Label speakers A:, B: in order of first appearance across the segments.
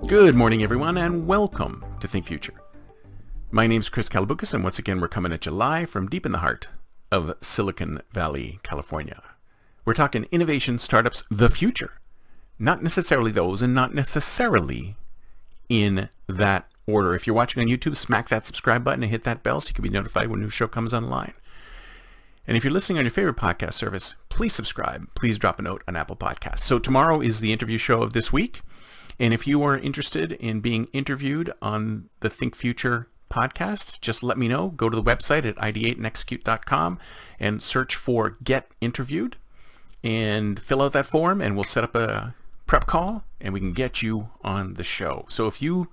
A: Good morning, everyone, and welcome to Think Future. My name's Chris Kalaboukis, and once again, we're coming at you live from deep in the heart of Silicon Valley, California. We're talking innovation, startups, the future. Not necessarily those, and not necessarily in that order. If you're watching on YouTube, smack that subscribe button and hit that bell so you can be notified when a new show comes online. And if you're listening on your favorite podcast service, please subscribe. Please drop a note on Apple Podcasts. So tomorrow is the interview show of this week. And if you are interested in being interviewed on the Think Future podcast, just let me know. Go to the website at ideateandexecute.com and search for Get Interviewed and fill out that form, and we'll set up a prep call and we can get you on the show. So if you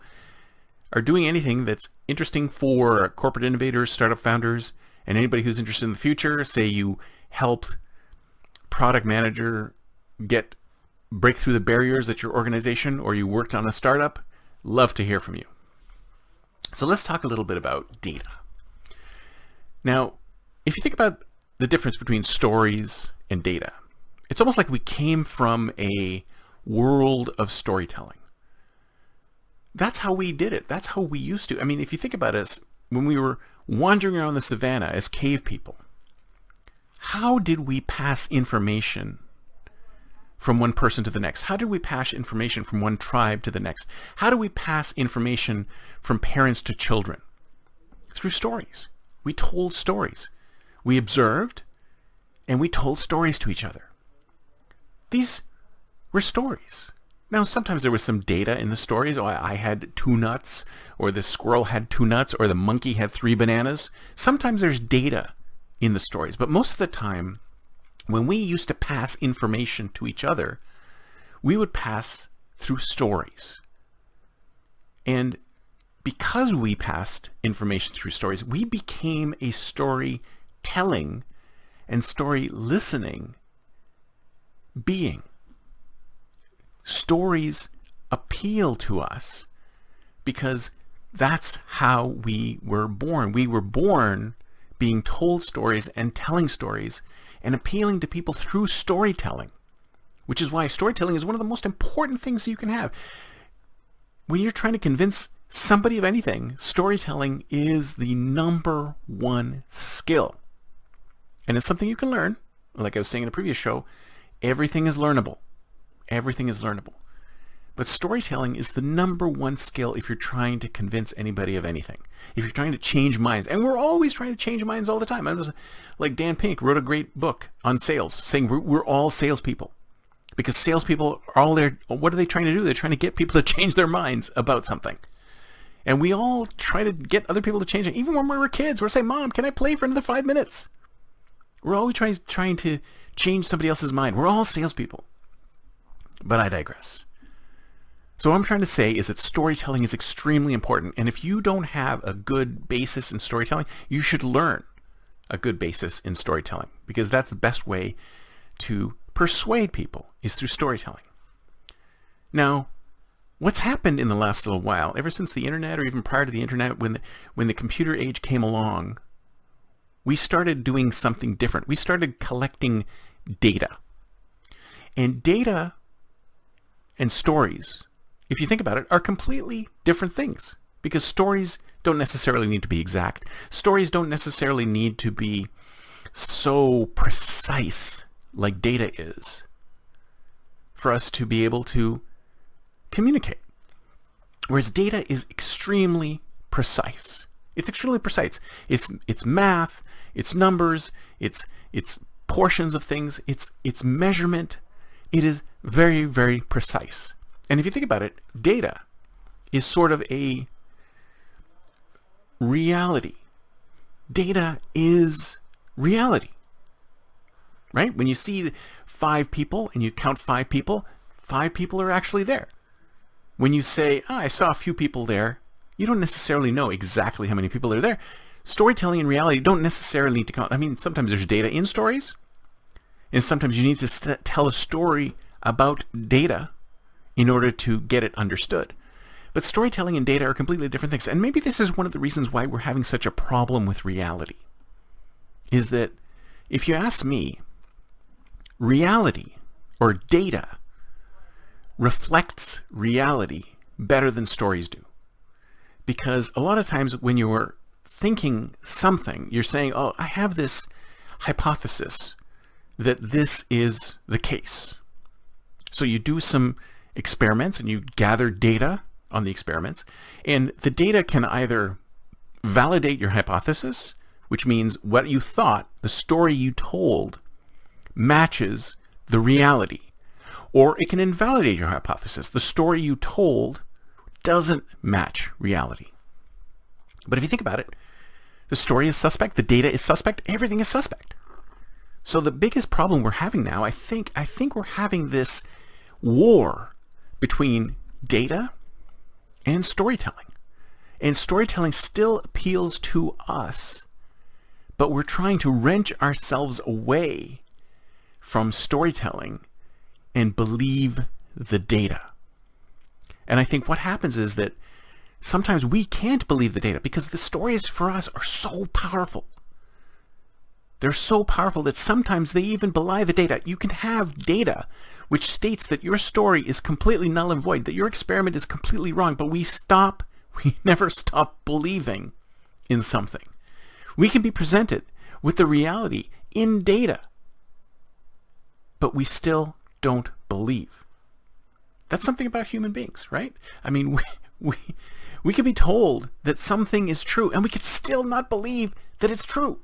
A: are doing anything that's interesting for corporate innovators, startup founders, and anybody who's interested in the future, say you helped product manager break through the barriers at your organization, or you worked on a startup, love to hear from you. So let's talk a little bit about data. Now, if you think about the difference between stories and data, it's almost like we came from a world of storytelling. That's how we did it. That's how we used to. I mean, if you think about us, when we were wandering around the savannah as cave people, how did we pass information from one person to the next? How did we pass information from one tribe to the next? How do we pass information from parents to children? Through stories. We told stories. We observed, and we told stories to each other. These were stories. Now, sometimes there was some data in the stories. Oh, I had 2 nuts, or the squirrel had 2 nuts, or the monkey had 3 bananas. Sometimes there's data in the stories, but most of the time, when we used to pass information to each other, we would pass through stories. And because we passed information through stories, we became a storytelling and story listening being. Stories appeal to us because that's how we were born. We were born being told stories and telling stories and appealing to people through storytelling, which is why storytelling is one of the most important things you can have. When you're trying to convince somebody of anything, storytelling is the number one skill. And it's something you can learn. Like I was saying in a previous show, everything is learnable. Everything is learnable. But storytelling is the number one skill if you're trying to convince anybody of anything. If you're trying to change minds, and we're always trying to change minds all the time. I was like Dan Pink wrote a great book on sales, saying we're all salespeople, because salespeople are all there. What are they trying to do? They're trying to get people to change their minds about something, and we all try to get other people to change it. Even when we were kids, we're saying, "Mom, can I play for another 5 minutes?" We're always trying to change somebody else's mind. We're all salespeople. But I digress. So what I'm trying to say is that storytelling is extremely important. And if you don't have a good basis in storytelling, you should learn a good basis in storytelling, because that's the best way to persuade people is through storytelling. Now, what's happened in the last little while, ever since the internet, or even prior to the internet, when the computer age came along, we started doing something different. We started collecting data. And data and stories, if you think about it, are completely different things, because stories don't necessarily need to be exact. Stories don't necessarily need to be so precise like data is for us to be able to communicate. Whereas data is extremely precise. It's extremely precise. It's math, it's numbers, it's portions of things, it's measurement. It is very, very precise. And if you think about it, data is sort of a reality. Data is reality, right? When you see 5 people and you count 5 people, 5 people are actually there. When you say, I saw a few people there, you don't necessarily know exactly how many people are there. Storytelling and reality don't necessarily need to count. I mean, sometimes there's data in stories, and sometimes you need to tell a story about data in order to get it understood. But storytelling and data are completely different things. And maybe this is one of the reasons why we're having such a problem with reality, is that if you ask me, reality or data reflects reality better than stories do. Because a lot of times when you're thinking something, you're saying, oh, I have this hypothesis that this is the case. So you do some experiments and you gather data on the experiments, and the data can either validate your hypothesis, which means what you thought, the story you told, matches the reality, or it can invalidate your hypothesis. The story you told doesn't match reality. But if you think about it, the story is suspect, the data is suspect, everything is suspect. So the biggest problem we're having now, I think we're having this war between data and storytelling. And storytelling still appeals to us, but we're trying to wrench ourselves away from storytelling and believe the data. And I think what happens is that sometimes we can't believe the data because the stories for us are so powerful. They're so powerful that sometimes they even belie the data. You can have data which states that your story is completely null and void, that your experiment is completely wrong, but we never stop believing in something. We can be presented with the reality in data, but we still don't believe. That's something about human beings, right? I mean, we can be told that something is true, and we could still not believe that it's true.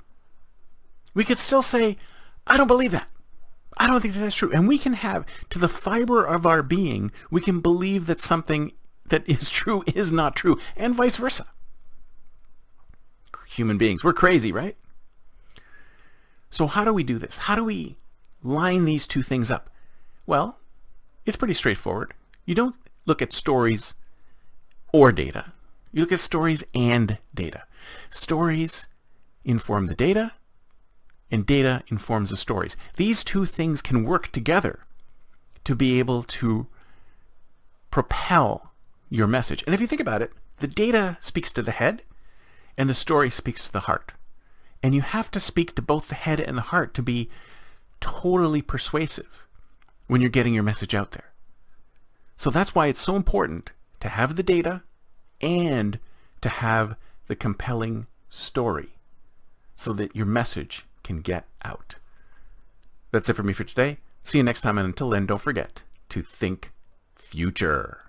A: We could still say, I don't believe that. I don't think that's true. And we can have, to the fiber of our being, we can believe that something that is true is not true, and vice versa. Human beings, we're crazy, right? So how do we do this? How do we line these two things up? Well, it's pretty straightforward. You don't look at stories or data. You look at stories and data. Stories inform the data, and data informs the stories. These two things can work together to be able to propel your message. And if you think about it, the data speaks to the head, and the story speaks to the heart. And you have to speak to both the head and the heart to be totally persuasive when you're getting your message out there. So that's why it's so important to have the data and to have the compelling story so that your message can get out. That's it for me for today. See you next time, and until then, don't forget to think future.